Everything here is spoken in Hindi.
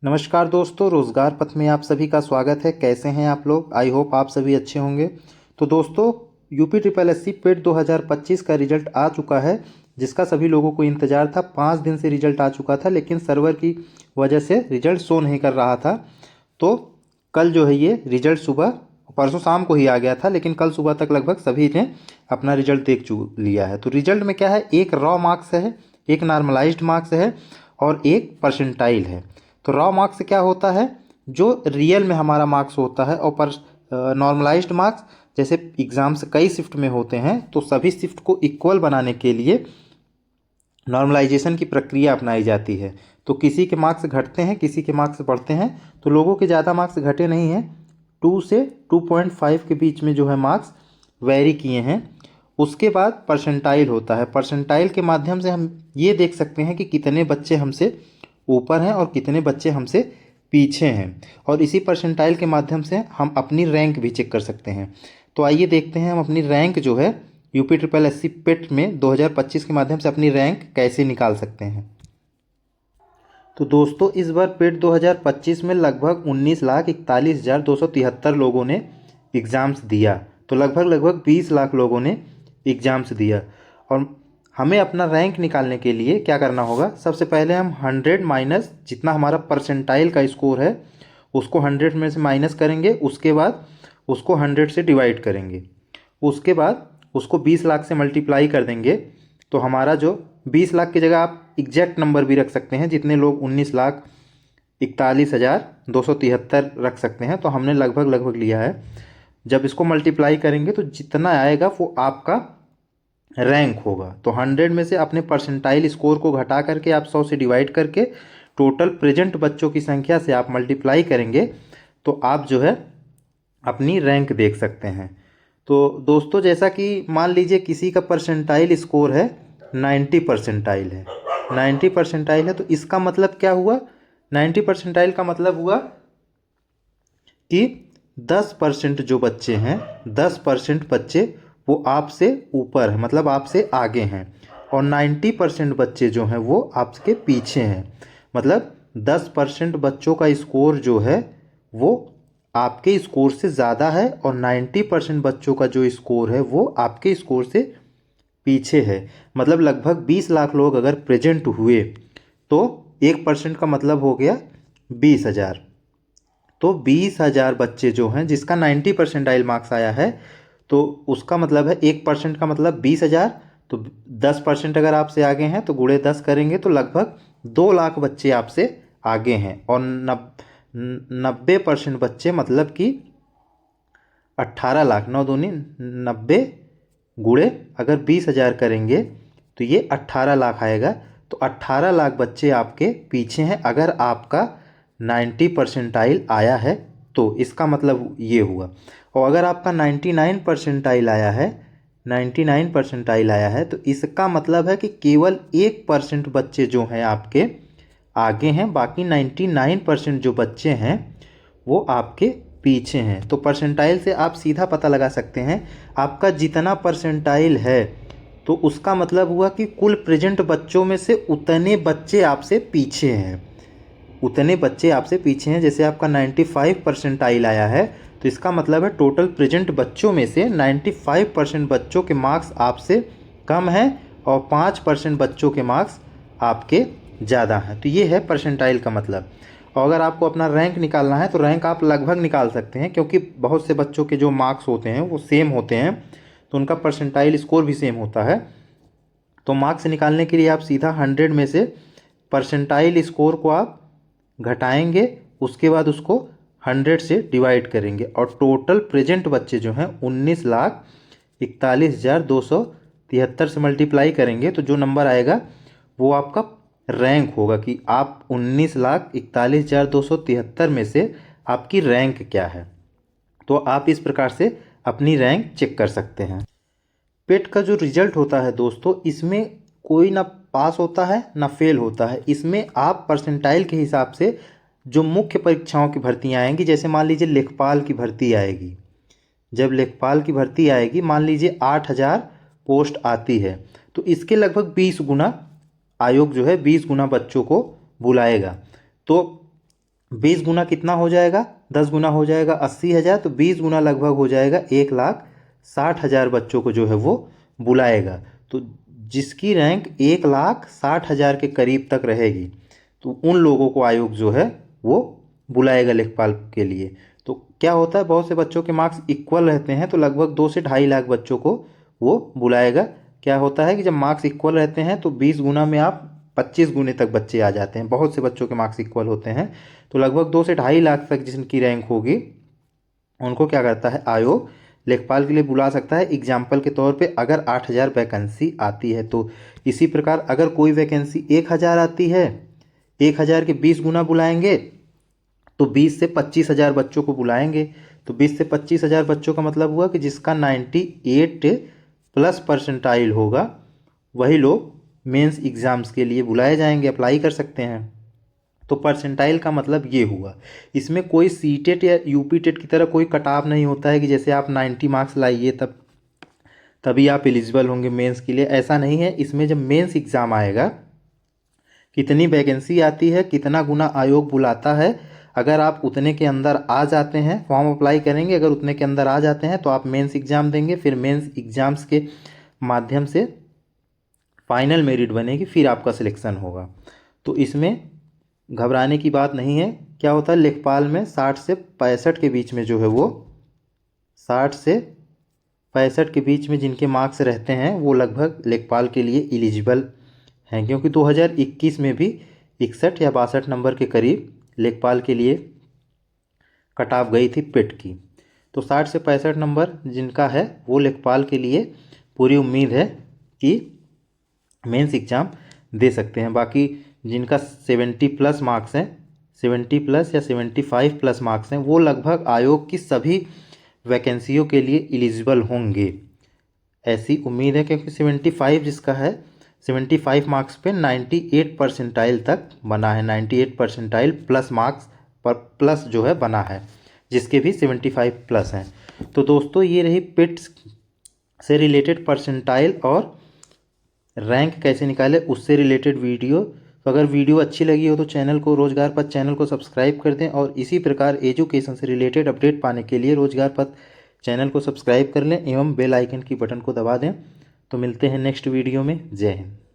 नमस्कार दोस्तों, रोज़गार पथ में आप सभी का स्वागत है। कैसे हैं आप लोग? आई होप आप सभी अच्छे होंगे। तो दोस्तों, यूपी ट्रिपल एस सी पेट 2025 का रिजल्ट आ चुका है, जिसका सभी लोगों को इंतज़ार था। 5 दिन से रिजल्ट आ चुका था, लेकिन सर्वर की वजह से रिजल्ट शो नहीं कर रहा था। तो कल जो है ये रिजल्ट सुबह, परसों शाम को ही आ गया था, लेकिन कल सुबह तक लगभग सभी ने अपना रिजल्ट देख लिया है। तो रिजल्ट में क्या है, एक रॉ मार्क्स है, एक नॉर्मलाइज्ड मार्क्स है और एक परसेंटाइल है। तो रॉ मार्क्स क्या होता है, जो रियल में हमारा मार्क्स होता है, और पर नॉर्मलाइज्ड मार्क्स जैसे एग्ज़ाम्स कई शिफ्ट में होते हैं, तो सभी शिफ्ट को इक्वल बनाने के लिए नॉर्मलाइजेशन की प्रक्रिया अपनाई जाती है। तो किसी के मार्क्स घटते हैं, किसी के मार्क्स बढ़ते हैं। तो लोगों के ज़्यादा मार्क्स घटे नहीं हैं, 2 से 2.5 के बीच में जो है मार्क्स वेरी किए हैं। उसके बाद परसेंटाइल होता है। परसेंटाइल के माध्यम से हम ये देख सकते हैं कि कितने बच्चे हमसे ऊपर हैं और कितने बच्चे हमसे पीछे हैं, और इसी परसेंटाइल के माध्यम से हम अपनी रैंक भी चेक कर सकते हैं। तो आइए देखते हैं हम अपनी रैंक जो है यूपी ट्रिपल एस सी पेट में 2025 के माध्यम से अपनी रैंक कैसे निकाल सकते हैं। तो दोस्तों, इस बार पेट 2025 में लगभग 19,41,273 लोगों ने एग्ज़ाम्स दिया। तो लगभग 20 लाख लोगों ने एग्ज़ाम्स दिया। और हमें अपना रैंक निकालने के लिए क्या करना होगा, सबसे पहले हम 100 माइनस जितना हमारा परसेंटाइल का स्कोर है उसको 100 में से माइनस करेंगे। उसके बाद उसको 100 से डिवाइड करेंगे। उसके बाद उसको 20 लाख से मल्टीप्लाई कर देंगे। तो हमारा जो 20 लाख की जगह आप एग्जैक्ट नंबर भी रख सकते हैं, जितने लोग 19,41,273 रख सकते हैं। तो हमने लगभग लिया है। जब इसको मल्टीप्लाई करेंगे तो जितना आएगा वो आपका रैंक होगा। तो 100 में से अपने परसेंटाइल स्कोर को घटा करके आप 100 से डिवाइड करके टोटल प्रेजेंट बच्चों की संख्या से आप मल्टीप्लाई करेंगे, तो आप जो है अपनी रैंक देख सकते हैं। तो दोस्तों, जैसा कि मान लीजिए किसी का परसेंटाइल स्कोर है 90 परसेंटाइल है, 90 परसेंटाइल है, तो इसका मतलब क्या हुआ, 90 परसेंटाइल का मतलब हुआ कि 10% जो बच्चे हैं, 10% बच्चे वो आपसे ऊपर है, मतलब आपसे आगे हैं, और 90% बच्चे जो हैं वो आपके पीछे हैं। मतलब 10% बच्चों का स्कोर जो है वो आपके स्कोर से ज़्यादा है, और 90% बच्चों का जो स्कोर है वो आपके स्कोर से पीछे है। मतलब लगभग 20 लाख लोग अगर प्रेजेंट हुए तो 1% का मतलब हो गया 20,000। तो 20,000 बच्चे जो हैं जिसका 90 परसेंटाइल मार्क्स आया है, तो उसका मतलब है 1% का मतलब 20,000। तो 10% अगर आपसे आगे हैं तो गुणे 10 करेंगे तो लगभग 2 लाख बच्चे आपसे आगे हैं। और 90% बच्चे मतलब कि 18 लाख, 9 दूनी 90, गुणे अगर 20,000 करेंगे तो ये 18 लाख आएगा। तो 18 लाख बच्चे आपके पीछे हैं अगर आपका 90 परसेंटाइल आया है, तो इसका मतलब ये हुआ। और अगर आपका 99 परसेंटाइल आया है, 99 परसेंटाइल आया है, तो इसका मतलब है कि केवल 1% बच्चे जो हैं आपके आगे हैं, बाकी 99% जो बच्चे हैं वो आपके पीछे हैं। तो परसेंटाइल से आप सीधा पता लगा सकते हैं आपका जितना परसेंटाइल है, तो उसका मतलब हुआ कि कुल प्रेजेंट बच्चों में से उतने बच्चे आपसे पीछे हैं, उतने बच्चे आपसे पीछे हैं। जैसे आपका 95 परसेंटाइल आया है, तो इसका मतलब है टोटल प्रेजेंट बच्चों में से 95% बच्चों के मार्क्स आपसे कम हैं और 5% बच्चों के मार्क्स आपके ज़्यादा हैं। तो ये है परसेंटाइल का मतलब। और अगर आपको अपना रैंक निकालना है तो रैंक आप लगभग निकाल सकते हैं, क्योंकि बहुत से बच्चों के जो मार्क्स होते हैं वो सेम होते हैं, तो उनका परसेंटाइल स्कोर भी सेम होता है। तो मार्क्स निकालने के लिए आप सीधा 100 में से परसेंटाइल स्कोर को आप घटाएंगे, उसके बाद उसको 100 से डिवाइड करेंगे, और टोटल प्रेजेंट बच्चे जो हैं 19,41,273 से मल्टीप्लाई करेंगे, तो जो नंबर आएगा वो आपका रैंक होगा कि आप 19,41,273 में से आपकी रैंक क्या है। तो आप इस प्रकार से अपनी रैंक चेक कर सकते हैं। पेट का जो रिजल्ट होता है दोस्तों, इसमें कोई ना पास होता है ना फेल होता है। इसमें आप परसेंटाइल के हिसाब से जो मुख्य परीक्षाओं की भर्तियां आएंगी, जैसे मान लीजिए लेखपाल की भर्ती आएगी, जब लेखपाल की भर्ती आएगी, मान लीजिए 8,000 पोस्ट आती है, तो इसके लगभग 20 गुना आयोग जो है 20 गुना बच्चों को बुलाएगा। तो 20 गुना कितना हो जाएगा, 10 गुना हो जाएगा 80,000, तो 20 गुना लगभग हो जाएगा 1,60,000 बच्चों को जो है वो बुलाएगा। तो जिसकी रैंक 1,60,000 के करीब तक रहेगी तो उन लोगों को आयोग जो है वो बुलाएगा लेखपाल के लिए। तो क्या होता है, बहुत से बच्चों के मार्क्स इक्वल रहते हैं तो लगभग 2 से 2.5 लाख बच्चों को वो बुलाएगा। क्या होता है कि जब मार्क्स इक्वल रहते हैं तो 20 गुना में आप 25 गुने तक बच्चे आ जाते हैं। बहुत से बच्चों के मार्क्स इक्वल होते हैं तो लगभग 2 से 2.5 लाख तक जिनकी रैंक होगी उनको क्या करता है, आयोग लेखपाल के लिए बुला सकता है। एग्जाम्पल के तौर पे अगर 8,000 वैकेंसी आती है तो इसी प्रकार अगर कोई वैकेंसी 1,000 आती है, 1,000 के 20 गुना बुलाएंगे तो 20 से 25,000 बच्चों को बुलाएंगे। तो 20 से 25,000 बच्चों का मतलब हुआ कि जिसका 98+ परसेंटाइल होगा वही लोग मेंस एग्ज़ाम्स के लिए बुलाए जाएंगे, अप्लाई कर सकते हैं। तो परसेंटाइल का मतलब ये हुआ। इसमें कोई सीटेट या यूपी टेट की तरह कोई कटाव नहीं होता है कि जैसे आप 90 मार्क्स लाइए तभी आप एलिजिबल होंगे मेंस के लिए, ऐसा नहीं है। इसमें जब मेंस एग्ज़ाम आएगा, कितनी वैकेंसी आती है, कितना गुना आयोग बुलाता है, अगर आप उतने के अंदर आ जाते हैं, फॉर्म अप्लाई करेंगे, अगर उतने के अंदर आ जाते हैं तो आप मेंस एग्ज़ाम देंगे, फिर मेंस एग्ज़ाम्स के माध्यम से फाइनल मेरिट बनेगी, फिर आपका सिलेक्शन होगा। तो इसमें घबराने की बात नहीं है। क्या होता है, लेखपाल में 60 से 65 के बीच में जो है वो 60 से 65 के बीच में जिनके मार्क्स रहते हैं वो लगभग लेखपाल के लिए एलिजिबल हैं, क्योंकि 2021 में भी 61 या 62 नंबर के करीब लेखपाल के लिए कट ऑफ गई थी पेट की। तो 60 से 65 नंबर जिनका है वो लेखपाल के लिए पूरी उम्मीद है कि मेंस एग्ज़ाम दे सकते हैं। बाकी जिनका 70+ मार्क्स हैं, 70+ या 75+ मार्क्स हैं, वो लगभग आयोग की सभी वैकेंसियों के लिए एलिजिबल होंगे, ऐसी उम्मीद है। क्योंकि 75 जिसका है, 75 मार्क्स पे 98 परसेंटाइल तक बना है, 98 परसेंटाइल प्लस मार्क्स पर प्लस जो है बना है, जिसके भी 75+ हैं। तो दोस्तों ये रही पिट्स से रिलेटेड परसेंटाइल और रैंक कैसे निकाले उससे रिलेटेड वीडियो। तो अगर वीडियो अच्छी लगी हो तो चैनल को रोजगार पथ चैनल को सब्सक्राइब कर दें, और इसी प्रकार एजुकेशन से रिलेटेड अपडेट पाने के लिए रोजगार पथ चैनल को सब्सक्राइब कर लें एवं बेल आइकन की बटन को दबा दें। तो मिलते हैं नेक्स्ट वीडियो में। जय हिंद।